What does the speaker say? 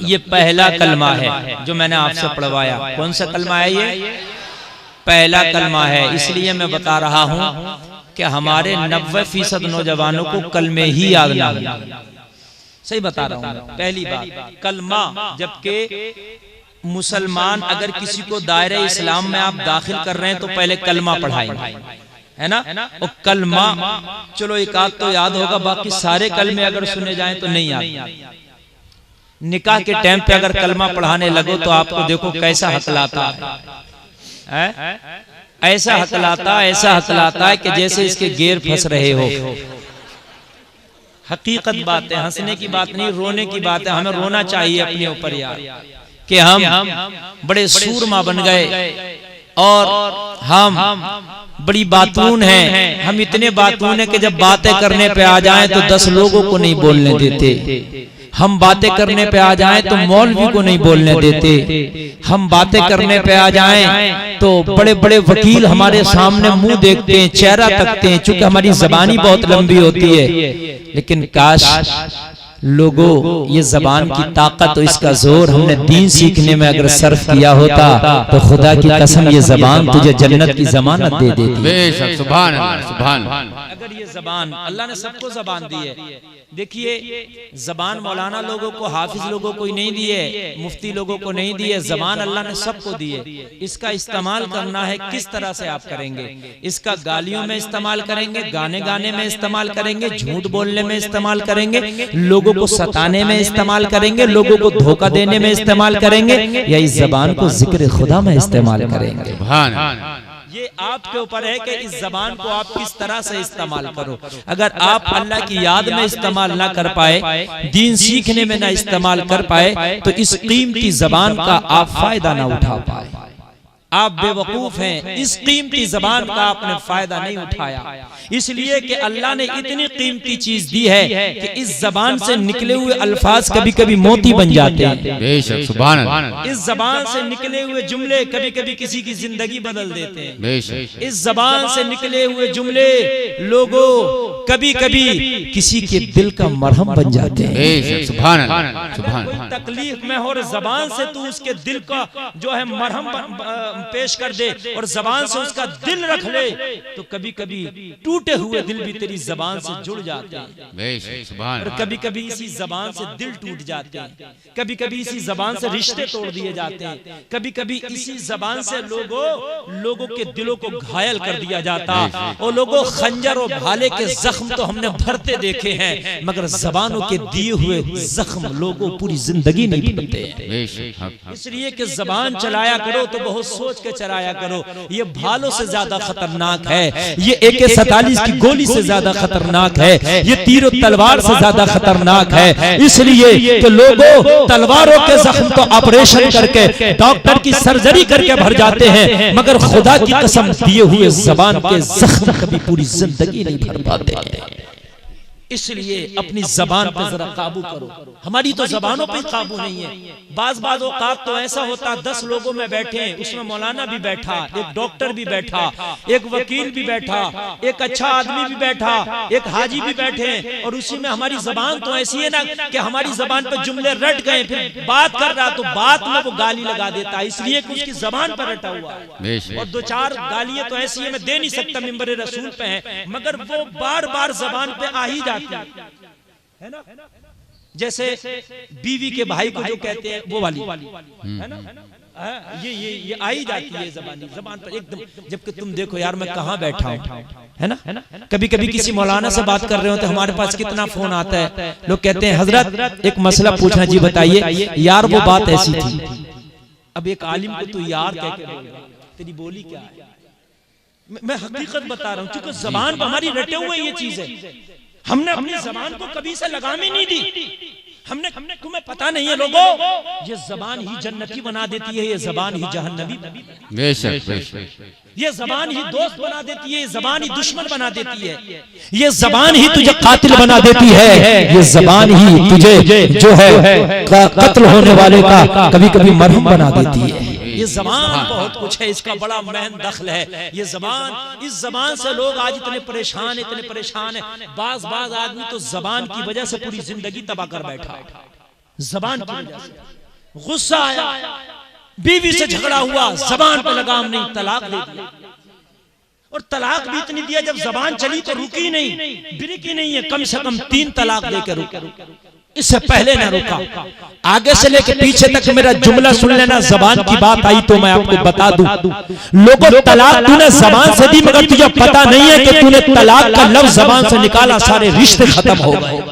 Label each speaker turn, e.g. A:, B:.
A: ये पहला कलमा है जो मैंने आपसे पढ़वाया। कौन सा कलमा है ये? पहला कलमा है। इसलिए मैं बता रहा हूं कि हमारे 90% नौजवानों को कलमे ही याद ना है। सही बता रहा हूं। पहली बात कलमा, जबकि मुसलमान अगर किसी को दायरे इस्लाम में आप दाखिल कर रहे हैं तो पहले कलमा पढ़ाएंगे, है ना। और कलमा चलो एक आध तो याद होगा, बाकी सारे कलमे अगर सुने जाएं तो नहीं याद। निकाह के टाइम पे अगर कलमा पढ़ाने लगो तो आपको देखो कैसा हकलाता है, ऐसा हकलाता है कि जैसे इसके गेर फंस रहे हो। हकीकत बात है, हंसने की बात नहीं, रोने की बात है। हमें रोना चाहिए अपने ऊपर यार कि हम बड़े सूरमा बन गए और हम बड़ी बातून हैं। हम इतने बातून हैं कि जब बातें करने पे आ जाएं तो 10 लोगों को नहीं बोलने देते। हम बातें करने पे आ जाएं तो मौलवी को नहीं बोलने देते। हम बातें करने पे आ जाएं तो बड़े बड़े वकील हमारे सामने मुंह देखते हैं, चेहरा तकते हैं, चूंकि हमारी ज़बानी बहुत लंबी होती है। लेकिन काश लोगों ये जबान की ताकत और इसका जोर हमने दीन सीखने में अगर सर्फ किया होता तो खुदा की कसम ये जबान तुझे जन्नत की जमानत दे देती। बेशक, सुभान अल्लाह, सुभान। अगर ये जबान, अल्लाह ने सबको जबान दी है। देखिए जबान मौलाना लोगों को, हाफिज लोगों को ही नहीं दी है, मुफ्ती लोगों को नहीं दी है। जबान अल्लाह ने सबको दी है। इसका इस्तेमाल करना है किस तरह से आप करेंगे। इसका गालियों में इस्तेमाल करेंगे, गाने में इस्तेमाल करेंगे, झूठ बोलने में इस्तेमाल करेंगे, लोगों को सताने में इस्तेमाल करेंगे, लोगों को धोखा देने में इस्तेमाल करेंगे, या इस जबान को जिक्र खुदा में इस्तेमाल करेंगे। ये आपके ऊपर है कि इस जबान को आप किस तरह से इस्तेमाल करो। अगर आप अल्लाह की याद में इस्तेमाल ना कर पाए, दीन सीखने में ना इस्तेमाल कर पाए, तो इस कीमती जबान का आप फायदा ना उठा पाए। आप बेवकूफ हैं, इस कीमती जबान का आपने फायदा नहीं उठाया। इसलिए कि अल्लाह ने इतनी कीमती चीज दी है कि इस जबान से निकले हुए अल्फाज कभी कभी मोती बन जाते हैं। बेशक, सुभान अल्लाह। इस जबान से निकले हुए जुमले कभी कभी किसी की जिंदगी बदल देते हैं। बेशक, इस जबान से निकले हुए जुमले लोगों कभी कभी किसी के दिल का मरहम बन जाते हैं। बेशक, सुभान अल्लाह, सुभान। कोई तकलीफ में हो, जबान से तू उसके दिल का जो है मरहम पेश कर दे और जबान से उसका दिल रख ले, तो कभी कभी टूटे हुए दिल भी तेरी जबान से जुड़ जाते हैं। और कभी कभी इसी जबान से दिल टूट जाते हैं, कभी कभी इसी जबान से रिश्ते तोड़ दिए जाते हैं, कभी कभी इसी जबान से लोगों के दिलों को घायल कर दिया जाता। और लोगों खंजर और भाले के जख्म तो हमने भरते देखे हैं, मगर जबानों के दिए हुए जख्म लोगों पूरी जिंदगी नहीं भरते हैं। इसलिए कि जबान चलाया करो तो बहुत सोच के चलाया करो। ये भालों से ज्यादा खतरनाक है, ये AK-47 की गोली से ज्यादा खतरनाक है, ये तीर तलवार से ज्यादा खतरनाक है। इसलिए कि लोगों तलवारों के जख्म तो ऑपरेशन करके, डॉक्टर की सर्जरी करके भर जाते हैं, मगर खुदा की कसम दिए हुए जबान के जख्म कभी पूरी जिंदगी नहीं भर पाते। इसलिए अपनी जबान पर जरा काबू करो। हमारी तो जबानों पे काबू नहीं है। बाज औकात तो ऐसा होता 10 लोगों में बैठे, उसमें मौलाना भी बैठा, एक डॉक्टर भी बैठा, एक वकील भी बैठा, एक अच्छा आदमी भी बैठा, एक हाजी भी बैठे, और उसी में हमारी जबान तो ऐसी है ना कि हमारी जबान पर जुमले रट गए, फिर बात कर रहा तो बात में वो गाली लगा देता, इसलिए कि उसकी जबान पर रटा हुआ है। और 2-4 गालियां तो ऐसी है मैं दे नहीं सकता, मिंबर रसूल पे है, मगर वो बार बार जबान पे आ ही जाती है ना। जैसे बीवी के भाई को जो कहते हैं वो वाली है ना, ये आ ही जाती है जबान पर एकदम। जबकि तुम देखो यार मैं कहाँ बैठा हूँ, है ना। कभी कभी किसी मौलाना से बात कर रहे हो तो हमारे पास कितना फोन आता है, लोग कहते हैं हजरत एक मसला पूछना, जी बताइए। यार वो बात ऐसी थी। अब एक आलिम को तू यार कह के बोल रहा, तेरी बोली क्या है? मैं हकीकत बता रहा हूँ, क्योंकि जबान पर हमारी रटे हुए ये चीज है। हमने अपनी जबान को कभी से लगाम ही नहीं दी। हमने तुम्हें पता नहीं है लोगों, ये जबान ही जन्नती बना देती है, ये जबान ही जहन्नमी। बेशक, ये जबान ही दोस्त बना देती है, ये जबान ही दुश्मन बना देती है, ये जबान ही तुझे कातिल बना देती है, ये जबान ही तुझे जो है कत्ल होने वाले का कभी कभी मरहम बना देती है। ये जबान बहुत कुछ है, इसका बड़ा महन दखल है। ये जबान, इस जबान से लोग आज इतने परेशान है। बाज आदमी तो जबान की वजह से पूरी जिंदगी तबाह कर बैठा। जबान की वजह से गुस्सा आया, बीवी से झगड़ा हुआ, जबान पे लगाम नहीं, तलाक दे दिया। और तलाक भी इतनी दिया, जब जबान चली तो रुकी नहीं, बिरकी नहीं है, कम से कम 3 तलाक देकर रुका, इससे पहले ना रुका। आगे से लेकर पीछे तक मेरा जुमला सुन लेना, जबान की बात आई तो मैं आपको बता दूं, लोगों तलाक तूने जबान से दी, मगर तुझे पता नहीं है कि तूने तलाक का लफ्ज जबान से निकाला, सारे रिश्ते खत्म हो गए।